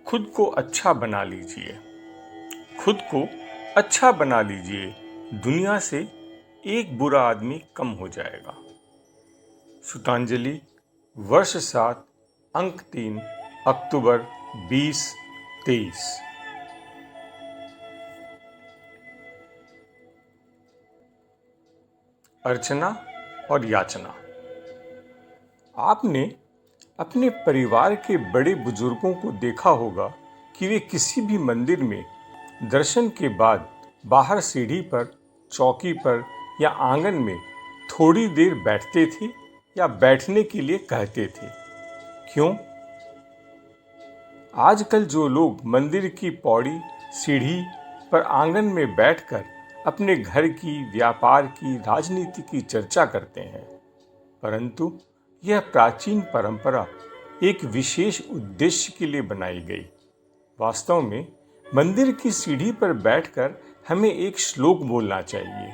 खुद को अच्छा बना लीजिए। खुद को अच्छा बना लीजिए, दुनिया से एक बुरा आदमी कम हो जाएगा। सुतांजलि, वर्ष 7, अंक 3, अक्टूबर 2023। अर्चना और याचना। आपने अपने परिवार के बड़े बुजुर्गों को देखा होगा कि वे किसी भी मंदिर में दर्शन के बाद बाहर सीढ़ी पर, चौकी पर या आंगन में थोड़ी देर बैठते थे या बैठने के लिए कहते थे। क्यों? आजकल जो लोग मंदिर की पौड़ी, सीढ़ी पर, आंगन में बैठकर अपने घर की, व्यापार की, राजनीति की चर्चा करते हैं, परंतु यह प्राचीन परंपरा एक विशेष उद्देश्य के लिए बनाई गई। वास्तव में मंदिर की सीढ़ी पर बैठकर हमें एक श्लोक बोलना चाहिए।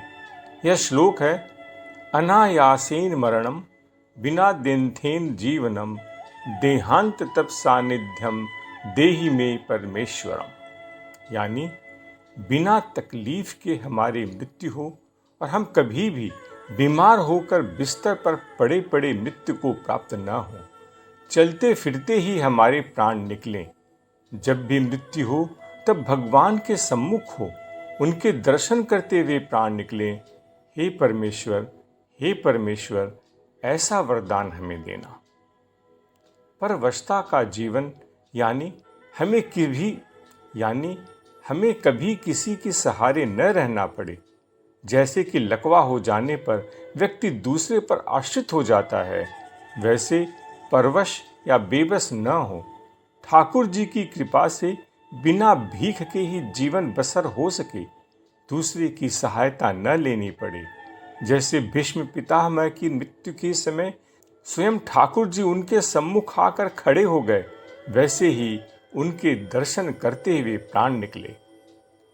यह श्लोक है, अनायासेन मरणम बिना देन्थेन जीवनम देहांत तप सानिध्यम देहि में परमेश्वरम। यानी बिना तकलीफ के हमारी मृत्यु हो और हम कभी भी बीमार होकर बिस्तर पर पड़े पड़े मृत्यु को प्राप्त न हो। चलते फिरते ही हमारे प्राण निकलें। जब भी मृत्यु हो तब भगवान के सम्मुख हो, उनके दर्शन करते हुए प्राण निकलें। हे परमेश्वर, ऐसा वरदान हमें देना। परवशता का जीवन यानी हमें कभी किसी के सहारे न रहना पड़े। जैसे कि लकवा हो जाने पर व्यक्ति दूसरे पर आश्रित हो जाता है, वैसे परवश या बेबस न हो। ठाकुर जी की कृपा से बिना भीख के ही जीवन बसर हो सके, दूसरे की सहायता न लेनी पड़े। जैसे भीष्म पितामह की मृत्यु के समय स्वयं ठाकुर जी उनके सम्मुख आकर खड़े हो गए, वैसे ही उनके दर्शन करते हुए प्राण निकले।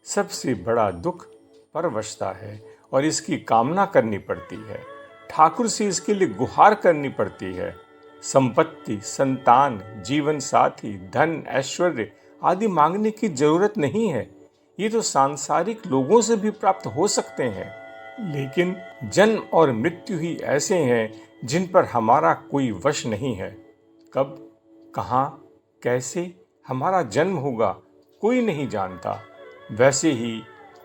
सबसे बड़ा दुख परवशता है और इसकी कामना करनी पड़ती है। ठाकुर से इसके लिए गुहार करनी पड़ती है। संपत्ति, संतान, जीवन साथी, धन, ऐश्वर्य आदि मांगने की जरूरत नहीं है। ये तो सांसारिक लोगों से भी प्राप्त हो सकते हैं, लेकिन जन्म और मृत्यु ही ऐसे हैं जिन पर हमारा कोई वश नहीं है। कब, कहाँ, कैसे हमारा जन्म होगा कोई नहीं जानता, वैसे ही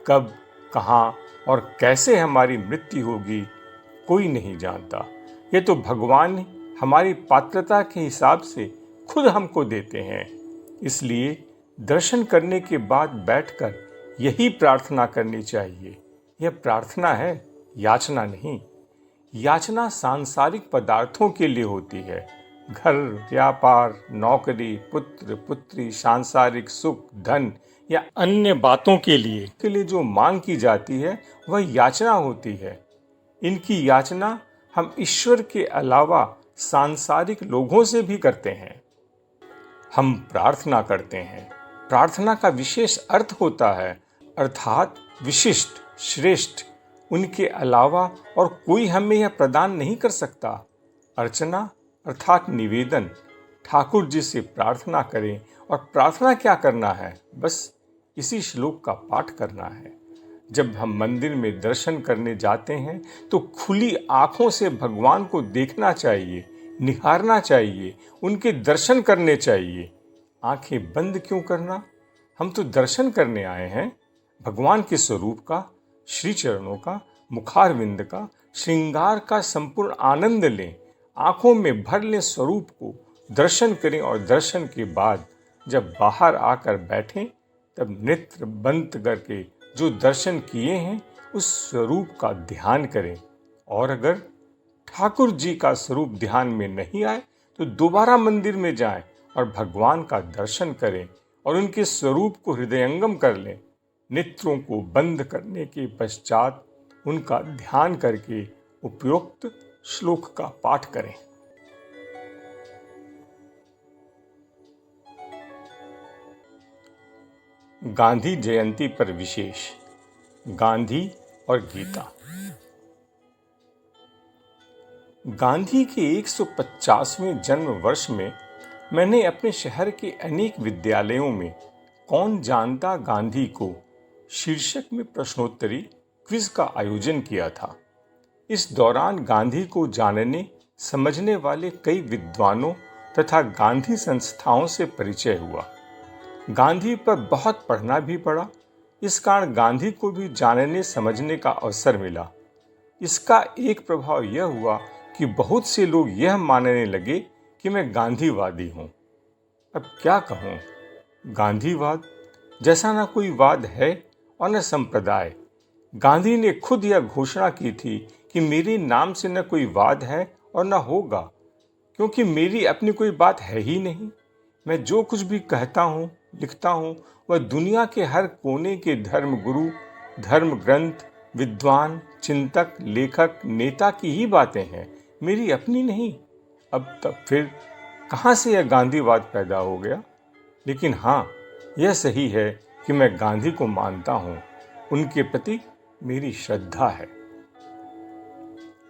कब, कहाँ और कैसे हमारी मृत्यु होगी कोई नहीं जानता। ये तो भगवान हमारी पात्रता के हिसाब से खुद हमको देते हैं। इसलिए दर्शन करने के बाद बैठकर यही प्रार्थना करनी चाहिए। यह प्रार्थना है, याचना नहीं। याचना सांसारिक पदार्थों के लिए होती है। घर, व्यापार, नौकरी, पुत्र, पुत्री, सांसारिक सुख, धन या अन्य बातों के लिए जो मांग की जाती है वह याचना होती है। इनकी याचना हम ईश्वर के अलावा सांसारिक लोगों से भी करते हैं। हम प्रार्थना करते हैं। प्रार्थना का विशेष अर्थ होता है, अर्थात विशिष्ट, श्रेष्ठ। उनके अलावा और कोई हमें यह प्रदान नहीं कर सकता। अर्चना अर्थात निवेदन। ठाकुर जी से प्रार्थना करें। और प्रार्थना क्या करना है? बस इसी श्लोक का पाठ करना है। जब हम मंदिर में दर्शन करने जाते हैं तो खुली आंखों से भगवान को देखना चाहिए, निहारना चाहिए, उनके दर्शन करने चाहिए। आंखें बंद क्यों करना? हम तो दर्शन करने आए हैं। भगवान के स्वरूप का, श्री चरणों का, मुखारविंद का, श्रृंगार का संपूर्ण आनंद लें। आंखों में भर लें स्वरूप को, दर्शन करें और दर्शन के बाद जब बाहर आकर बैठें तब नेत्र बंद करके जो दर्शन किए हैं उस स्वरूप का ध्यान करें। और अगर ठाकुर जी का स्वरूप ध्यान में नहीं आए तो दोबारा मंदिर में जाएं और भगवान का दर्शन करें और उनके स्वरूप को हृदयंगम कर लें। नेत्रों को बंद करने के पश्चात उनका ध्यान करके उपरोक्त श्लोक का पाठ करें। गांधी जयंती पर विशेष। गांधी और गीता। गांधी के 150वें जन्म वर्ष में मैंने अपने शहर के अनेक विद्यालयों में कौन जानता गांधी को शीर्षक में प्रश्नोत्तरी क्विज का आयोजन किया था। इस दौरान गांधी को जानने समझने वाले कई विद्वानों तथा गांधी संस्थाओं से परिचय हुआ। गांधी पर बहुत पढ़ना भी पड़ा। इस कारण गांधी को भी जानने समझने का अवसर मिला। इसका एक प्रभाव यह हुआ कि बहुत से लोग यह मानने लगे कि मैं गांधीवादी हूं। अब क्या कहूं? गांधीवाद जैसा न कोई वाद है और न संप्रदाय। गांधी ने खुद यह घोषणा की थी कि मेरे नाम से न कोई वाद है और न होगा, क्योंकि मेरी अपनी कोई बात है ही नहीं। मैं जो कुछ भी कहता हूँ, लिखता हूँ, वह दुनिया के हर कोने के धर्म गुरु, धर्म ग्रंथ, विद्वान, चिंतक, लेखक, नेता की ही बातें हैं, मेरी अपनी नहीं। अब तक फिर कहाँ से यह गांधीवाद पैदा हो गया? लेकिन हाँ, यह सही है कि मैं गांधी को मानता हूँ। उनके प्रति मेरी श्रद्धा है।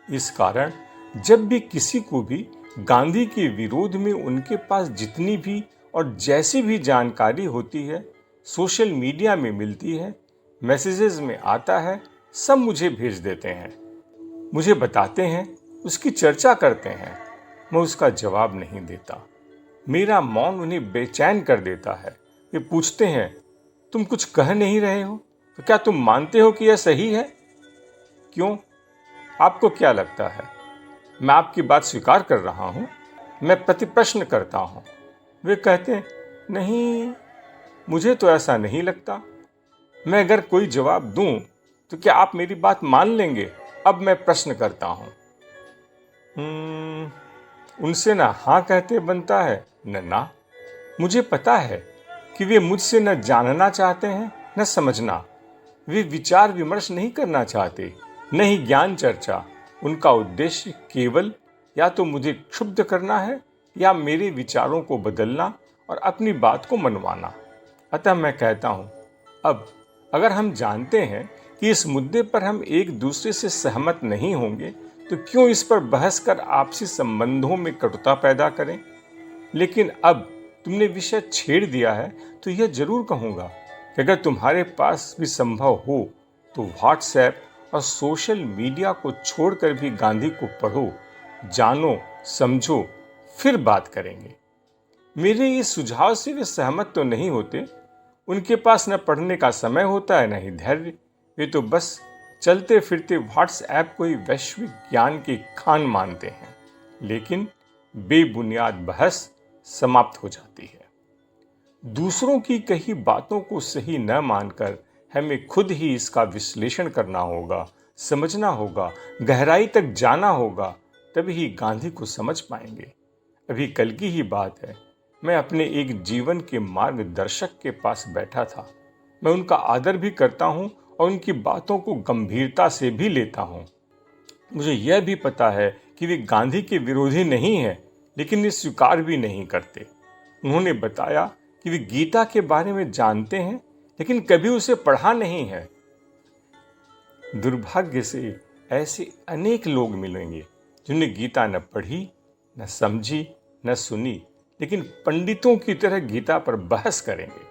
इस कारण जब भी किसी को भी गांधी के विरोध में उनके पास जितनी भी और जैसी भी जानकारी होती है, सोशल मीडिया में मिलती है, मैसेजेस में आता है, सब मुझे भेज देते हैं, मुझे बताते हैं, उसकी चर्चा करते हैं। मैं उसका जवाब नहीं देता। मेरा मौन उन्हें बेचैन कर देता है। वे पूछते हैं, तुम कुछ कह नहीं रहे हो, तो क्या तुम मानते हो कि यह सही है? क्यों? आपको क्या लगता है मैं आपकी बात स्वीकार कर रहा हूं? मैं प्रतिप्रश्न करता हूं। वे कहते हैं, नहीं, मुझे तो ऐसा नहीं लगता। मैं अगर कोई जवाब दूं तो क्या आप मेरी बात मान लेंगे? अब मैं प्रश्न करता हूं। उनसे ना हाँ कहते बनता है न ना। मुझे पता है कि वे मुझसे न जानना चाहते हैं न समझना। वे विचार विमर्श नहीं करना चाहते, न ही ज्ञान चर्चा। उनका उद्देश्य केवल या तो मुझे क्षुब्ध करना है या मेरे विचारों को बदलना और अपनी बात को मनवाना। अतः मैं कहता हूं, अब अगर हम जानते हैं कि इस मुद्दे पर हम एक दूसरे से सहमत नहीं होंगे, तो क्यों इस पर बहस कर आपसी संबंधों में कटुता पैदा करें? लेकिन अब तुमने विषय छेड़ दिया है तो यह जरूर कहूंगा कि अगर तुम्हारे पास भी संभव हो तो व्हाट्सएप और सोशल मीडिया को छोड़कर भी गांधी को पढ़ो, जानो, समझो, फिर बात करेंगे। मेरे इस सुझाव से वे सहमत तो नहीं होते। उनके पास न पढ़ने का समय होता है न ही धैर्य। वे तो बस चलते फिरते व्हाट्सएप को ही वैश्विक ज्ञान की खान मानते हैं। लेकिन बेबुनियाद बहस समाप्त हो जाती है। दूसरों की कही बातों को सही न मानकर हमें खुद ही इसका विश्लेषण करना होगा, समझना होगा, गहराई तक जाना होगा, तभी ही गांधी को समझ पाएंगे। अभी कल की ही बात है, मैं अपने एक जीवन के मार्गदर्शक के पास बैठा था। मैं उनका आदर भी करता हूं और उनकी बातों को गंभीरता से भी लेता हूं। मुझे यह भी पता है कि वे गांधी के विरोधी नहीं हैं, लेकिन ये स्वीकार भी नहीं करते। उन्होंने बताया कि वे गीता के बारे में जानते हैं, लेकिन कभी उसे पढ़ा नहीं है। दुर्भाग्य से ऐसे अनेक लोग मिलेंगे जिन्हें गीता न पढ़ी, न समझी, न सुनी, लेकिन पंडितों की तरह गीता पर बहस करेंगे।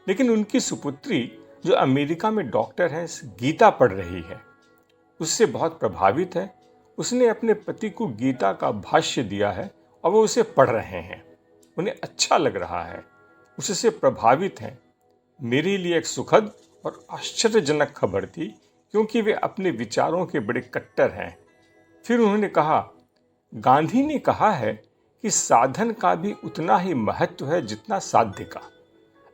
लेकिन उनकी सुपुत्री जो अमेरिका में डॉक्टर है, गीता पढ़ रही है, उससे बहुत प्रभावित है। उसने अपने पति को गीता का भाष्य दिया है और वो उसे पढ़ रहे हैं। उन्हें अच्छा लग रहा है, उससे प्रभावित हैं। मेरे लिए एक सुखद और आश्चर्यजनक खबर थी, क्योंकि वे अपने विचारों के बड़े कट्टर हैं। फिर उन्होंने कहा, गांधी ने कहा है कि साधन का भी उतना ही महत्व है जितना साध्य का।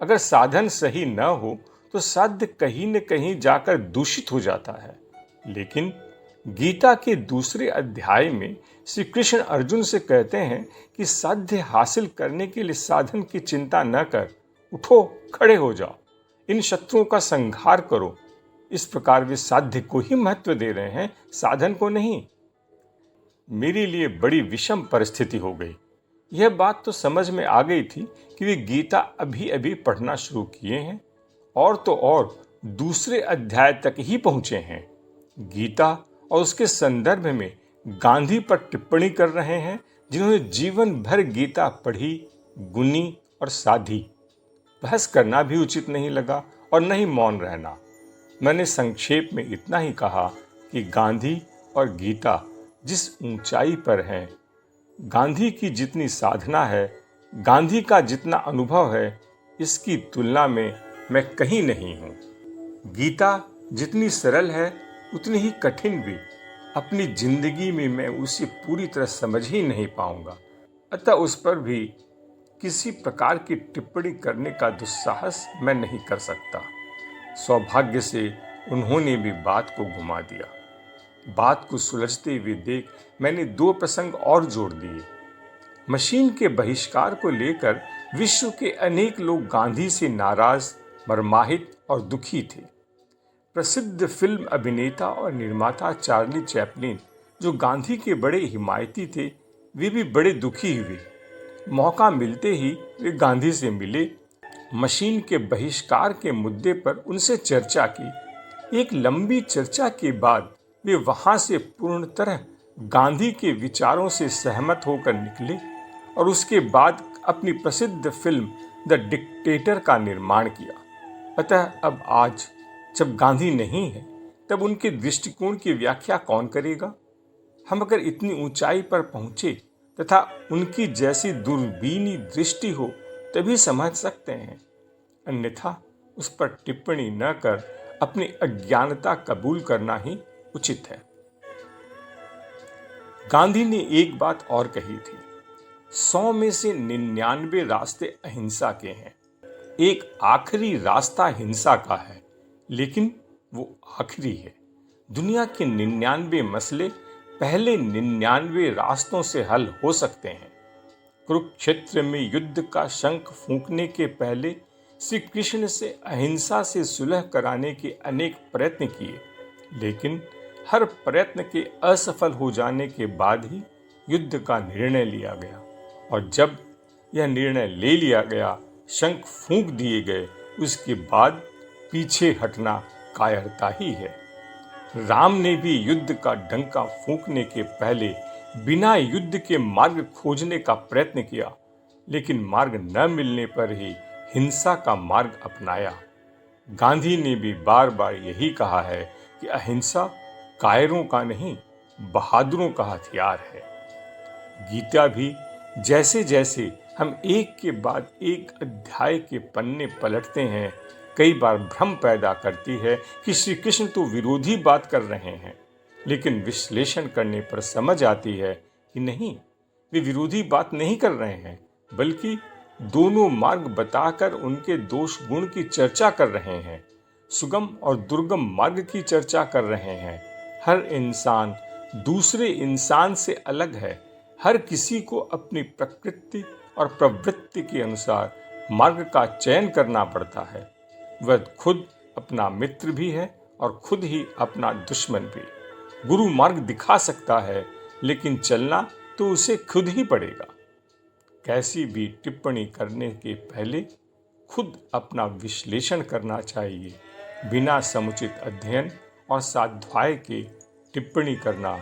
अगर साधन सही न हो तो साध्य कहीं न कहीं जाकर दूषित हो जाता है। लेकिन गीता के दूसरे अध्याय में श्री कृष्ण अर्जुन से कहते हैं कि साध्य हासिल करने के लिए साधन की चिंता न कर, उठो, खड़े हो जाओ, इन शत्रुओं का संहार करो। इस प्रकार वे साध्य को ही महत्व दे रहे हैं, साधन को नहीं। मेरे लिए बड़ी विषम परिस्थिति हो गई। यह बात तो समझ में आ गई थी कि वे गीता अभी अभी पढ़ना शुरू किए हैं और तो और दूसरे अध्याय तक ही पहुंचे हैं। गीता और उसके संदर्भ में गांधी पर टिप्पणी कर रहे हैं जिन्होंने जीवन भर गीता पढ़ी, गुनी और साधी। बहस करना भी उचित नहीं लगा और न ही मौन रहना। मैंने संक्षेप में इतना ही कहा कि गांधी और गीता जिस ऊंचाई पर हैं, गांधी की जितनी साधना है, गांधी का जितना अनुभव है, इसकी तुलना में मैं कहीं नहीं हूँ। गीता जितनी सरल है उतनी ही कठिन भी। अपनी जिंदगी में मैं उसे पूरी तरह समझ ही नहीं पाऊंगा, अतः उस पर भी किसी प्रकार की टिप्पणी करने का दुस्साहस मैं नहीं कर सकता। सौभाग्य से उन्होंने भी बात को घुमा दिया। बात को सुलझते हुए देख मैंने 2 प्रसंग और जोड़ दिए। मशीन के बहिष्कार को लेकर विश्व के अनेक लोग गांधी से नाराज, मर्माहित और दुखी थे। प्रसिद्ध फिल्म अभिनेता और निर्माता चार्ली चैपलिन, जो गांधी के बड़े हिमायती थे, वे भी बड़े दुखी हुए। मौका मिलते ही वे गांधी से मिले, मशीन के बहिष्कार के मुद्दे पर उनसे चर्चा की। एक लंबी चर्चा के बाद वे वहां से पूर्ण तरह गांधी के विचारों से सहमत होकर निकले और उसके बाद अपनी प्रसिद्ध फिल्म द डिक्टेटर का निर्माण किया। अतः अब आज जब गांधी नहीं है, तब उनके दृष्टिकोण की व्याख्या कौन करेगा? हम अगर इतनी ऊंचाई पर पहुंचे तथा उनकी जैसी दूरबीनी दृष्टि हो तभी समझ सकते हैं, अन्यथा उस पर टिप्पणी न कर अपनी अज्ञानता कबूल करना ही उचित है। गांधी ने एक बात और कही थी, 100 में से 99 रास्ते अहिंसा के हैं। एक आखिरी रास्ता हिंसा का है, लेकिन वो आखिरी है। दुनिया के 99 मसले पहले 99 रास्तों से हल हो सकते हैं। कुरुक्षेत्र में युद्ध का शंख फूंकने के पहले श्री कृष्ण से अहिंसा से सुलह कराने के अनेक प्रयत्न किए, लेकिन हर प्रयत्न के असफल हो जाने के बाद ही युद्ध का निर्णय लिया गया, और जब यह निर्णय ले लिया गया, शंख फूंक दिए गए, उसके बाद पीछे हटना कायरता ही है। राम ने भी युद्ध का डंका फूंकने के पहले बिना युद्ध के मार्ग खोजने का प्रयत्न किया, लेकिन मार्ग न मिलने पर ही हिंसा का मार्ग अपनाया। गांधी ने भी बार बार यही कहा है कि अहिंसा कायरों का नहीं, बहादुरों का हथियार है। गीता भी जैसे जैसे हम एक के बाद एक अध्याय के पन्ने पलटते हैं, कई बार भ्रम पैदा करती है कि श्री कृष्ण तो विरोधी बात कर रहे हैं, लेकिन विश्लेषण करने पर समझ आती है कि नहीं, वे विरोधी बात नहीं कर रहे हैं, बल्कि दोनों मार्ग बताकर उनके दोष गुण की चर्चा कर रहे हैं, सुगम और दुर्गम मार्ग की चर्चा कर रहे हैं। हर इंसान दूसरे इंसान से अलग है। हर किसी को अपनी प्रकृति और प्रवृत्ति के अनुसार मार्ग का चयन करना पड़ता है। वह खुद अपना मित्र भी है और खुद ही अपना दुश्मन भी। गुरु मार्ग दिखा सकता है, लेकिन चलना तो उसे खुद ही पड़ेगा। कैसी भी टिप्पणी करने के पहले खुद अपना विश्लेषण करना चाहिए। बिना समुचित अध्ययन और स्वाध्याय के टिप्पणी करना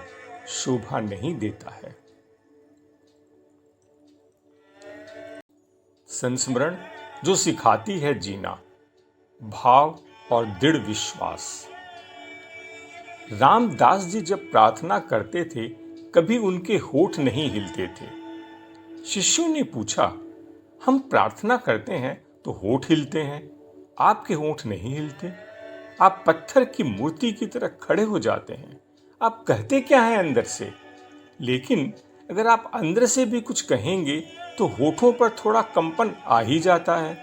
शोभा नहीं देता है। संस्मरण जो सिखाती है जीना, भाव और दृढ़ विश्वास। रामदास जी जब प्रार्थना करते थे, कभी उनके होठ नहीं हिलते थे। शिष्यों ने पूछा, हम प्रार्थना करते हैं तो होठ हिलते हैं, आपके होठ नहीं हिलते? आप पत्थर की मूर्ति की तरह खड़े हो जाते हैं। आप कहते क्या हैं अंदर से? लेकिन अगर आप अंदर से भी कुछ कहेंगे तो होठों पर थोड़ा कंपन आ ही जाता है,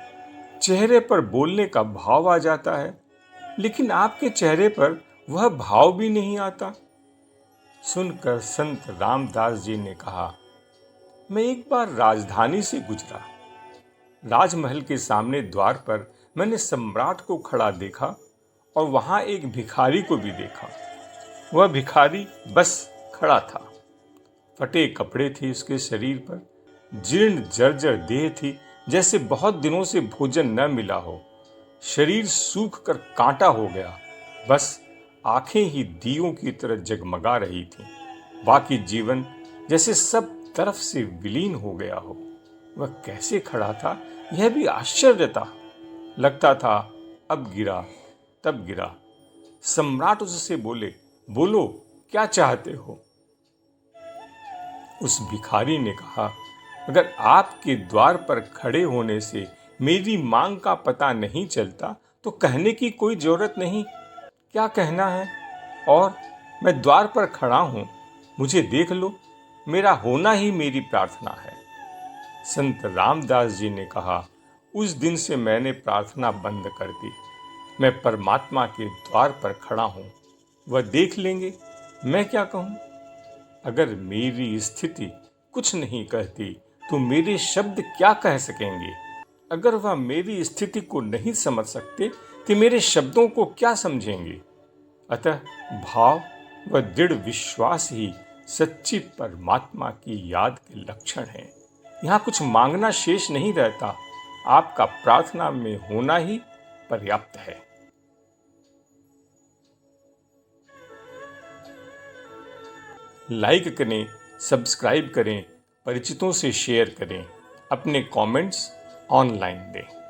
चेहरे पर बोलने का भाव आ जाता है, लेकिन आपके चेहरे पर वह भाव भी नहीं आता। सुनकर संत रामदास जी ने कहा, मैं एक बार राजधानी से गुजरा। राजमहल के सामने द्वार पर मैंने सम्राट को खड़ा देखा और वहां एक भिखारी को भी देखा। वह भिखारी बस खड़ा था। फटे कपड़े थे उसके शरीर पर, जीर्ण जर्जर देह थी, जैसे बहुत दिनों से भोजन न मिला हो। शरीर सूख कर कांटा हो गया, बस आंखें ही दियों की तरह जगमगा रही थीं। बाकी जीवन जैसे सब तरफ से विलीन हो गया हो। वह कैसे खड़ा था, यह भी आश्चर्य था। लगता था अब गिरा तब गिरा। सम्राट उससे बोले, बोलो क्या चाहते हो। उस भिखारी ने कहा, अगर आपके द्वार पर खड़े होने से मेरी मांग का पता नहीं चलता तो कहने की कोई जरूरत नहीं। क्या कहना है? और मैं द्वार पर खड़ा हूं, मुझे देख लो, मेरा होना ही मेरी प्रार्थना है। संत रामदास जी ने कहा, उस दिन से मैंने प्रार्थना बंद कर दी। मैं परमात्मा के द्वार पर खड़ा हूं, वह देख लेंगे, मैं क्या कहूं। अगर मेरी स्थिति कुछ नहीं कहती तो मेरे शब्द क्या कह सकेंगे। अगर वह मेरी स्थिति को नहीं समझ सकते तो मेरे शब्दों को क्या समझेंगे। अतः भाव व दृढ़ विश्वास ही सच्ची परमात्मा की याद के लक्षण हैं। यहाँ कुछ मांगना शेष नहीं रहता, आपका प्रार्थना में होना ही पर्याप्त है। लाइक करें, सब्सक्राइब करें, परिचितों से शेयर करें, अपने कमेंट्स ऑनलाइन दें।